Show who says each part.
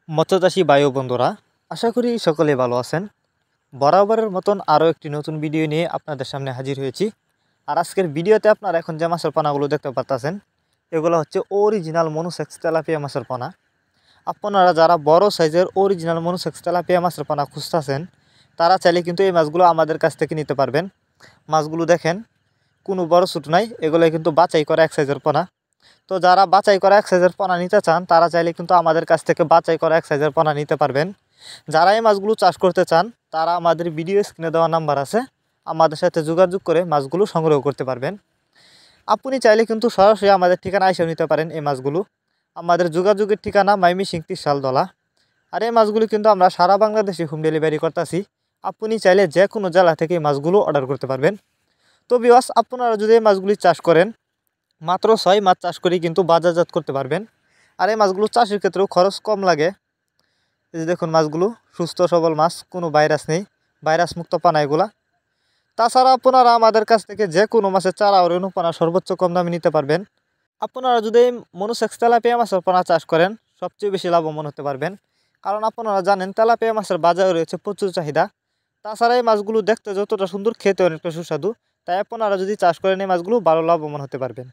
Speaker 1: মৎস্যচাষী ভাই ও বন্ধুরা, আশা করি সকলেই ভালো আছেন। বরাবরের মতন আরও একটি নতুন ভিডিও নিয়ে আপনাদের সামনে হাজির হয়েছি। আর আজকের ভিডিওতে আপনারা এখন যে মাছের পোনাগুলো দেখতে পাচ্ছেন, এগুলো হচ্ছে অরিজিনাল মনোসেক্স তেলাপিয়া মাছের পোনা। আপনারা যারা বড় সাইজের অরিজিনাল মনোসেক্স তেলাপিয়া মাছের পোনা খুঁজতেছেন, তারা চাইলে কিন্তু এই মাছগুলো আমাদের কাছ থেকে নিতে পারবেন। মাছগুলো দেখেন, কোনো বড় ছোট নাই, এগুলো কিন্তু বাছাই করা এক সাইজের পোনা। তো যারা বাছাই করা এক সাইজের পোনা নিতে চান, তারা চাইলে কিন্তু আমাদের কাছ থেকে বাছাই করা এক সাইজের পোনা নিতে পারবেন। যারা এই মাছগুলো চাষ করতে চান, তারা আমাদের ভিডিও স্ক্রিনে দেওয়া নাম্বার আছে, আমাদের সাথে যোগাযোগ করে মাছগুলো সংগ্রহ করতে পারবেন। আপনি চাইলে কিন্তু সরাসরি আমাদের ঠিকানা এসেও নিতে পারেন এই মাছগুলো। আমাদের যোগাযোগের ঠিকানা ময়মনসিংহ শালদলা। আর এই মাছগুলো কিন্তু আমরা সারা বাংলাদেশে হোম ডেলিভারি করতেছি। আপনি চাইলে যে কোনো জেলা থেকে এই মাছগুলো অর্ডার করতে পারবেন। তো ভিউয়ার্স, আপনারা যদি এই মাছগুলি চাষ করেন, মাত্র 6 মাছ চাষ করে কিন্তু বাজারজাত করতে পারবেন। আর এই মাছগুলো চাষের ক্ষেত্রেও খরচ কম লাগে। এই যে দেখুন, মাছগুলো সুস্থ সবল মাছ, কোনো ভাইরাস নেই, ভাইরাস মুক্ত পানা এগুলা। তাছাড়া আপনারা আমাদের কাছ থেকে যে কোনো মাছের চারা ও রেণু পানা সর্বোচ্চ কম দামে নিতে পারবেন। আপনারা যদি মনোসেক্স তেলাপিয়া মাছের পোনা চাষ করেন, সবচেয়ে বেশি লাভবান হতে পারবেন। কারণ আপনারা জানেন, তেলাপিয়া মাছের বাজারে রয়েছে প্রচুর চাহিদা। তাছাড়া এই মাছগুলো দেখতে যতটা সুন্দর, খেতে অনেকটা সুস্বাদু। তাই আপনারা যদি চাষ করেন, এই মাছগুলো ভালো লাভবান হতে পারবেন।